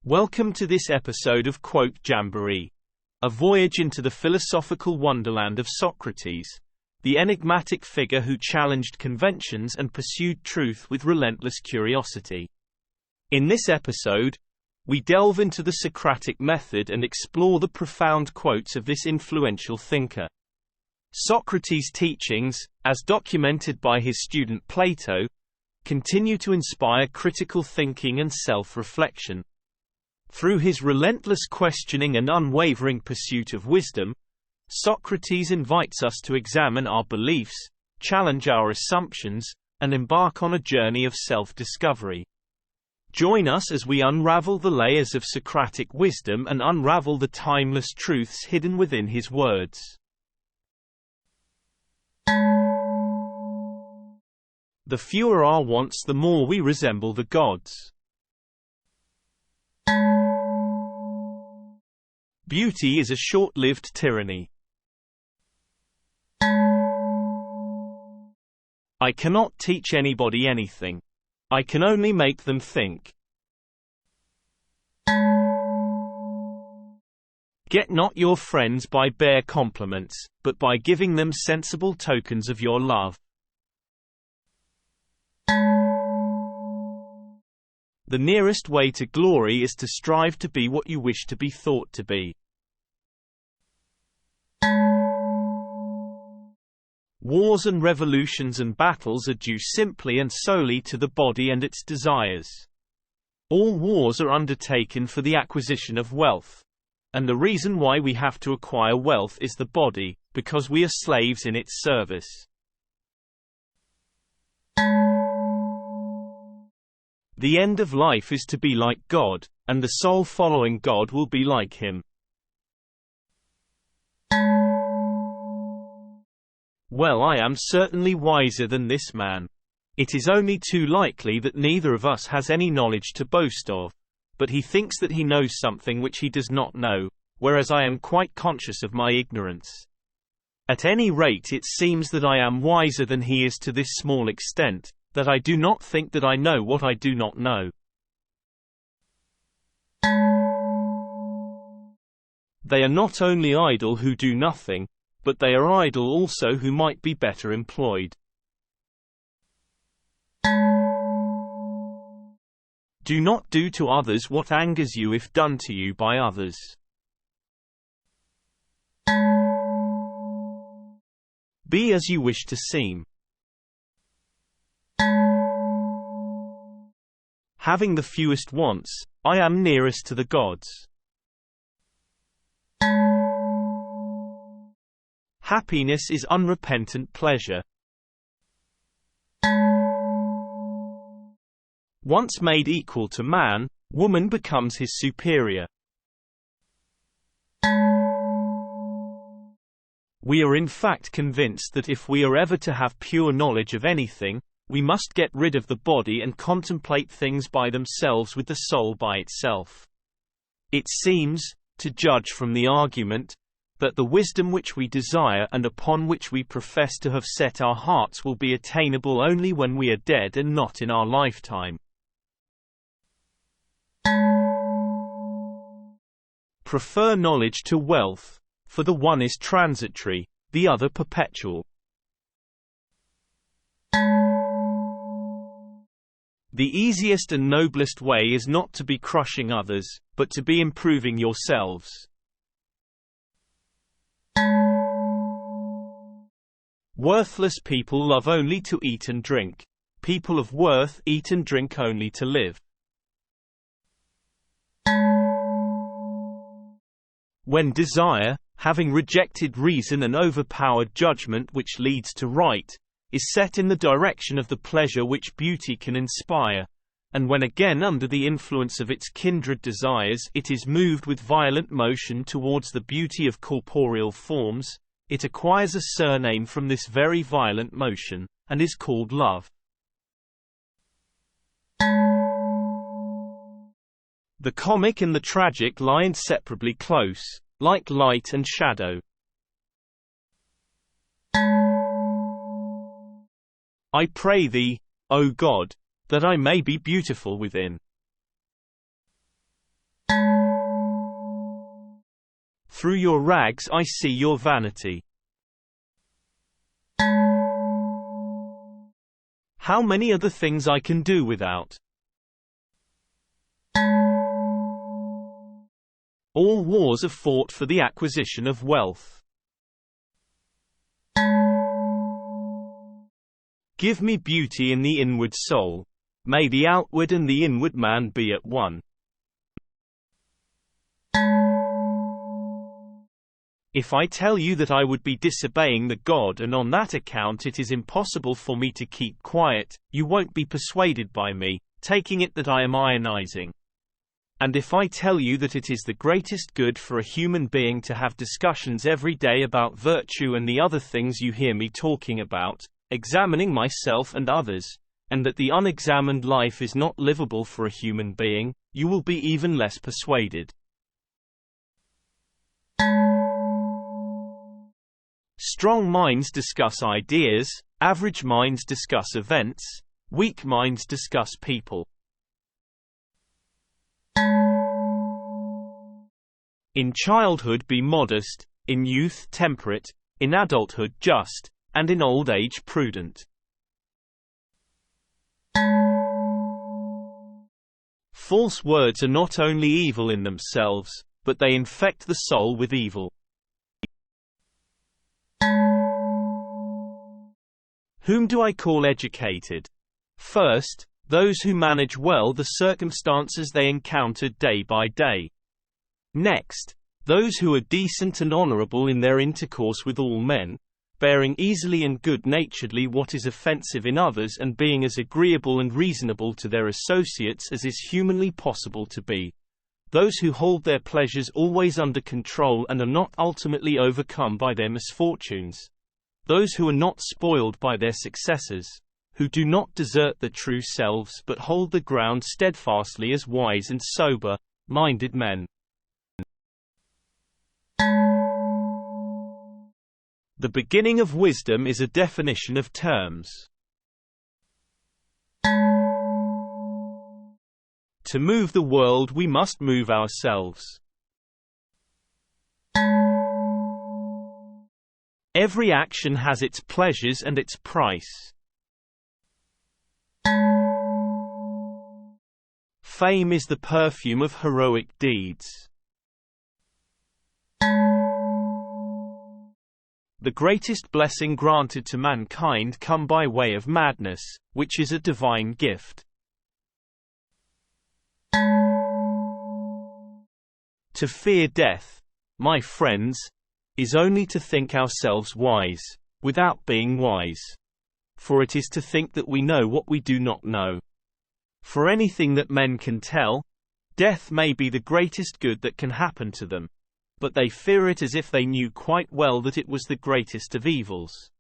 Welcome to this episode of Quote Jamboree, a voyage into the philosophical wonderland of Socrates, the enigmatic figure who challenged conventions and pursued truth with relentless curiosity. In this episode, we delve into the Socratic method and explore the profound quotes of this influential thinker. Socrates' teachings, as documented by his student Plato, continue to inspire critical thinking and self-reflection. Through his relentless questioning and unwavering pursuit of wisdom, Socrates invites us to examine our beliefs, challenge our assumptions, and embark on a journey of self-discovery. Join us as we unravel the layers of Socratic wisdom and unravel the timeless truths hidden within his words. The fewer our wants, the more we resemble the gods. Beauty is a short-lived tyranny. I cannot teach anybody anything. I can only make them think. Get not your friends by bare compliments, but by giving them sensible tokens of your love. The nearest way to glory is to strive to be what you wish to be thought to be. Wars and revolutions and battles are due simply and solely to the body and its desires. All wars are undertaken for the acquisition of wealth. And the reason why we have to acquire wealth is the body, because we are slaves in its service. The end of life is to be like God, and the soul following God will be like him. Well, I am certainly wiser than this man. It is only too likely that neither of us has any knowledge to boast of, but he thinks that he knows something which he does not know, whereas I am quite conscious of my ignorance. At any rate, it seems that I am wiser than he is to this small extent, that I do not think that I know what I do not know. They are not only idle who do nothing, but they are idle also who might be better employed. Do not do to others what angers you if done to you by others. Be as you wish to seem. Having the fewest wants, I am nearest to the gods. Happiness is unrepentant pleasure. Once made equal to man, woman becomes his superior. We are in fact convinced that if we are ever to have pure knowledge of anything, we must get rid of the body and contemplate things by themselves with the soul by itself. It seems, to judge from the argument, that the wisdom which we desire and upon which we profess to have set our hearts will be attainable only when we are dead and not in our lifetime. Prefer knowledge to wealth, for the one is transitory, the other perpetual. The easiest and noblest way is not to be crushing others, but to be improving yourselves. Worthless people love only to eat and drink. People of worth eat and drink only to live. When desire, having rejected reason and overpowered judgment which leads to right, is set in the direction of the pleasure which beauty can inspire, and when again under the influence of its kindred desires it is moved with violent motion towards the beauty of corporeal forms, it acquires a surname from this very violent motion, and is called love. The comic and the tragic lie inseparably close, like light and shadow. I pray thee, O God, that I may be beautiful within. Through your rags I see your vanity. How many are the things I can do without? All wars are fought for the acquisition of wealth. Give me beauty in the inward soul. May the outward and the inward man be at one. If I tell you that I would be disobeying the God and on that account it is impossible for me to keep quiet, you won't be persuaded by me, taking it that I am ionizing. And if I tell you that it is the greatest good for a human being to have discussions every day about virtue and the other things you hear me talking about, examining myself and others, and that the unexamined life is not livable for a human being, you will be even less persuaded. Strong minds discuss ideas, average minds discuss events, weak minds discuss people. In childhood be modest, in youth temperate, in adulthood just, and in old age prudent. False words are not only evil in themselves, but they infect the soul with evil. Whom do I call educated? First, those who manage well the circumstances they encounter day by day. Next, those who are decent and honorable in their intercourse with all men, bearing easily and good-naturedly what is offensive in others and being as agreeable and reasonable to their associates as is humanly possible to be. Those who hold their pleasures always under control and are not ultimately overcome by their misfortunes. Those who are not spoiled by their successes, who do not desert their true selves but hold the ground steadfastly as wise and sober-minded men. The beginning of wisdom is a definition of terms. To move the world we must move ourselves. Every action has its pleasures and its price. Fame is the perfume of heroic deeds. The greatest blessing granted to mankind come by way of madness, which is a divine gift. To fear death, my friends, is only to think ourselves wise, without being wise. For it is to think that we know what we do not know. For anything that men can tell, death may be the greatest good that can happen to them. But they fear it as if they knew quite well that it was the greatest of evils.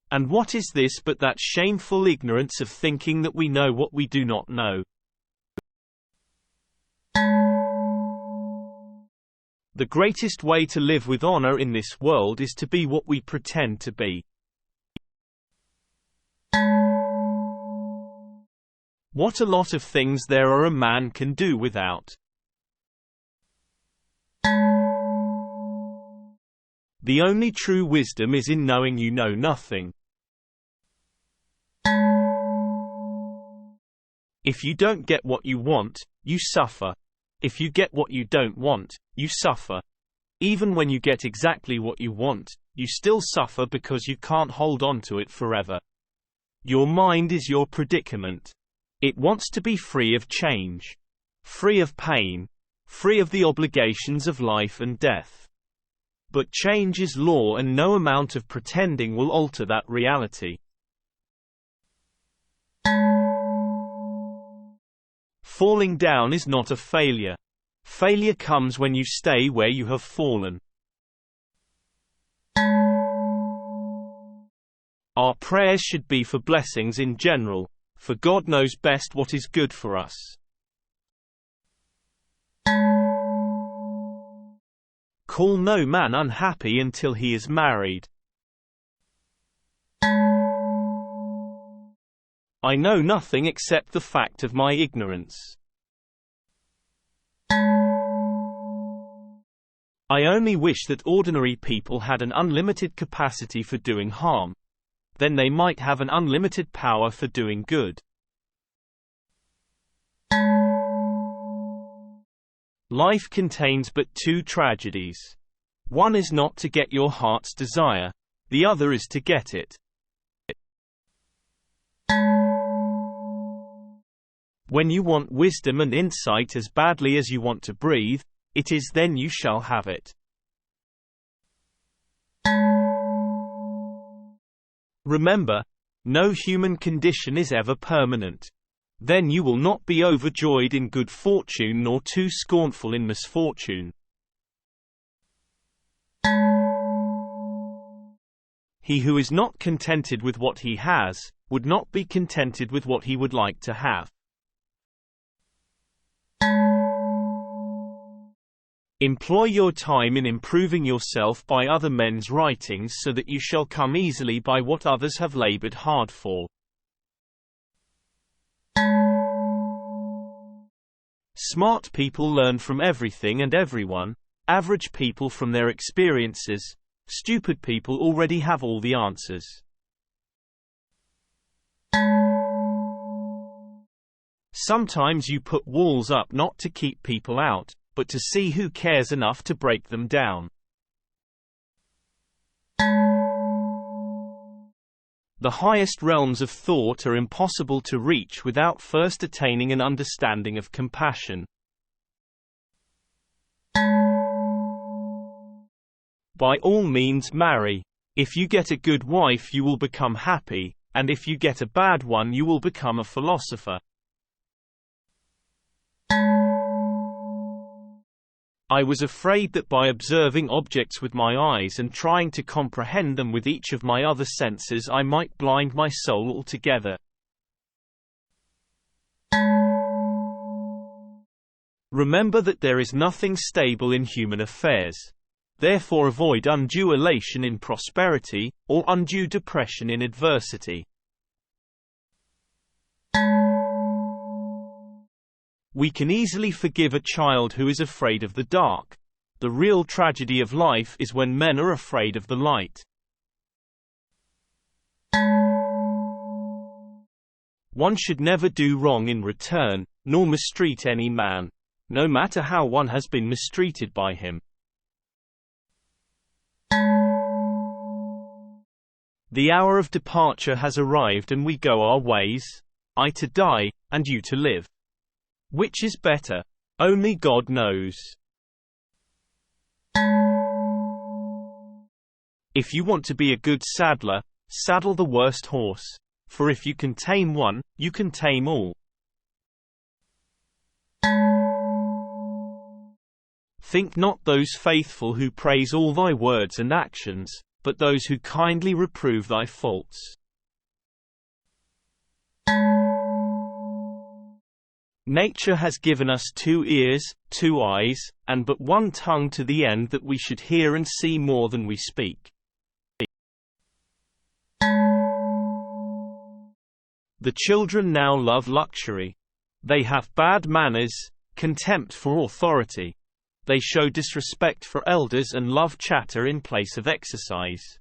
And what is this but that shameful ignorance of thinking that we know what we do not know? The greatest way to live with honor in this world is to be what we pretend to be. What a lot of things there are a man can do without. The only true wisdom is in knowing you know nothing. If you don't get what you want, you suffer. If you get what you don't want, you suffer. Even when you get exactly what you want, you still suffer because you can't hold on to it forever. Your mind is your predicament. It wants to be free of change, free of pain, free of the obligations of life and death. But change is law and no amount of pretending will alter that reality. Falling down is not a failure. Failure comes when you stay where you have fallen. Our prayers should be for blessings in general, for God knows best what is good for us. Call no man unhappy until he is married. I know nothing except the fact of my ignorance. I only wish that ordinary people had an unlimited capacity for doing harm. Then they might have an unlimited power for doing good. Life contains but two tragedies. One is not to get your heart's desire, the other is to get it. When you want wisdom and insight as badly as you want to breathe, it is then you shall have it. Remember, no human condition is ever permanent. Then you will not be overjoyed in good fortune nor too scornful in misfortune. He who is not contented with what he has, would not be contented with what he would like to have. Employ your time in improving yourself by other men's writings so that you shall come easily by what others have labored hard for. Smart people learn from everything and everyone, average people from their experiences, stupid people already have all the answers. Sometimes you put walls up not to keep people out, but to see who cares enough to break them down. The highest realms of thought are impossible to reach without first attaining an understanding of compassion. By all means marry. If you get a good wife you will become happy, and if you get a bad one you will become a philosopher. I was afraid that by observing objects with my eyes and trying to comprehend them with each of my other senses I might blind my soul altogether. Remember that there is nothing stable in human affairs. Therefore avoid undue elation in prosperity, or undue depression in adversity. We can easily forgive a child who is afraid of the dark. The real tragedy of life is when men are afraid of the light. One should never do wrong in return, nor mistreat any man, no matter how one has been mistreated by him. The hour of departure has arrived and we go our ways, I to die, and you to live. Which is better? Only God knows. If you want to be a good saddler, saddle the worst horse. For if you can tame one, you can tame all. Think not those faithful who praise all thy words and actions, but those who kindly reprove thy faults. Nature has given us 2 ears, 2 eyes, and but 1 tongue to the end that we should hear and see more than we speak. The children now love luxury. They have bad manners, contempt for authority. They show disrespect for elders and love chatter in place of exercise.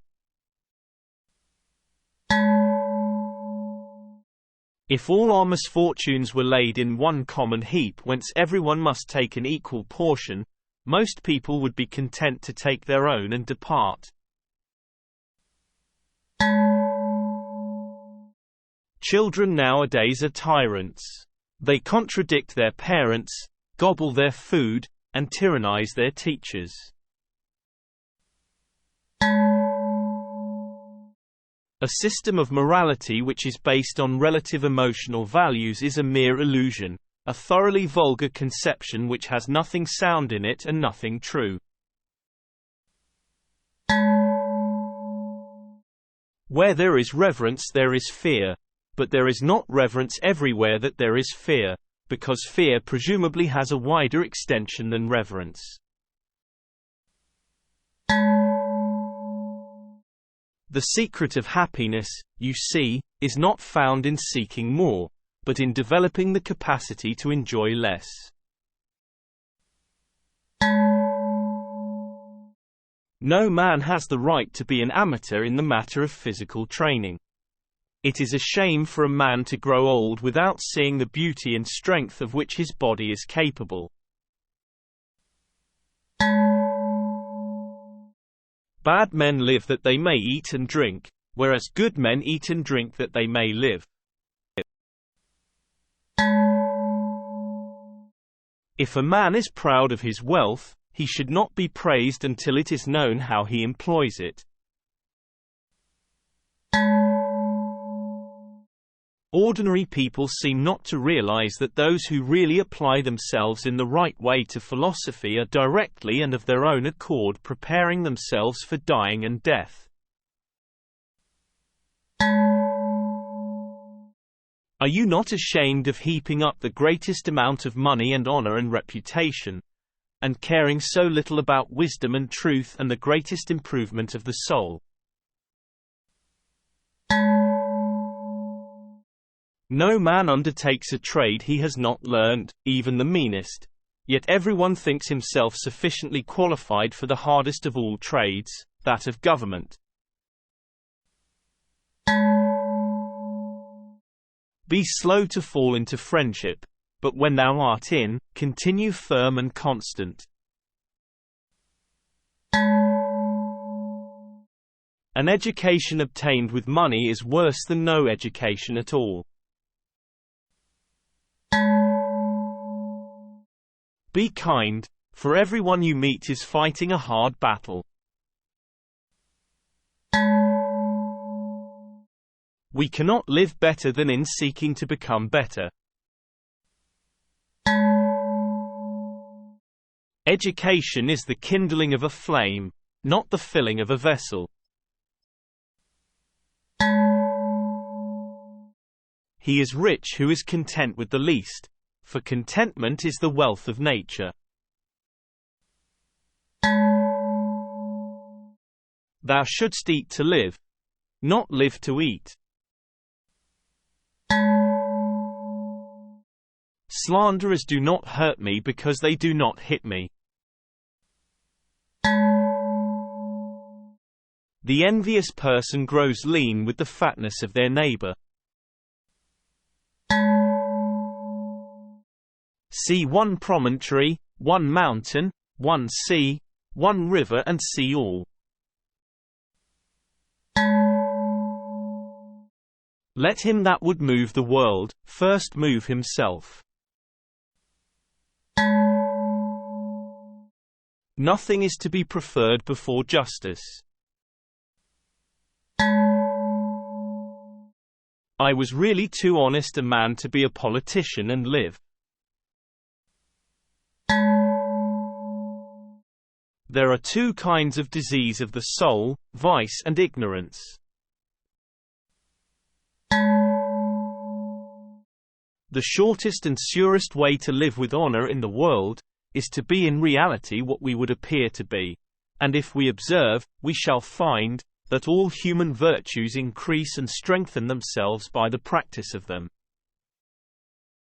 If all our misfortunes were laid in one common heap whence everyone must take an equal portion, most people would be content to take their own and depart. Children nowadays are tyrants. They contradict their parents, gobble their food, and tyrannize their teachers. A system of morality which is based on relative emotional values is a mere illusion, a thoroughly vulgar conception which has nothing sound in it and nothing true. Where there is reverence there is fear, but there is not reverence everywhere that there is fear, because fear presumably has a wider extension than reverence. The secret of happiness, you see, is not found in seeking more, but in developing the capacity to enjoy less. No man has the right to be an amateur in the matter of physical training. It is a shame for a man to grow old without seeing the beauty and strength of which his body is capable. Bad men live that they may eat and drink, whereas good men eat and drink that they may live. If a man is proud of his wealth, he should not be praised until it is known how he employs it. Ordinary people seem not to realize that those who really apply themselves in the right way to philosophy are directly and of their own accord preparing themselves for dying and death. Are you not ashamed of heaping up the greatest amount of money and honor and reputation, and caring so little about wisdom and truth and the greatest improvement of the soul? No man undertakes a trade he has not learned, even the meanest. Yet everyone thinks himself sufficiently qualified for the hardest of all trades, that of government. Be slow to fall into friendship, but when thou art in, continue firm and constant. An education obtained with money is worse than no education at all. Be kind, for everyone you meet is fighting a hard battle. We cannot live better than in seeking to become better. Education is the kindling of a flame, not the filling of a vessel. He is rich who is content with the least, for contentment is the wealth of nature. Thou shouldst eat to live, not live to eat. Slanderers do not hurt me because they do not hit me. The envious person grows lean with the fatness of their neighbor. See one promontory, one mountain, one sea, one river and see all. Let him that would move the world, first move himself. Nothing is to be preferred before justice. I was really too honest a man to be a politician and live. There are two kinds of disease of the soul, vice and ignorance. The shortest and surest way to live with honor in the world is to be in reality what we would appear to be, and if we observe, we shall find that all human virtues increase and strengthen themselves by the practice of them.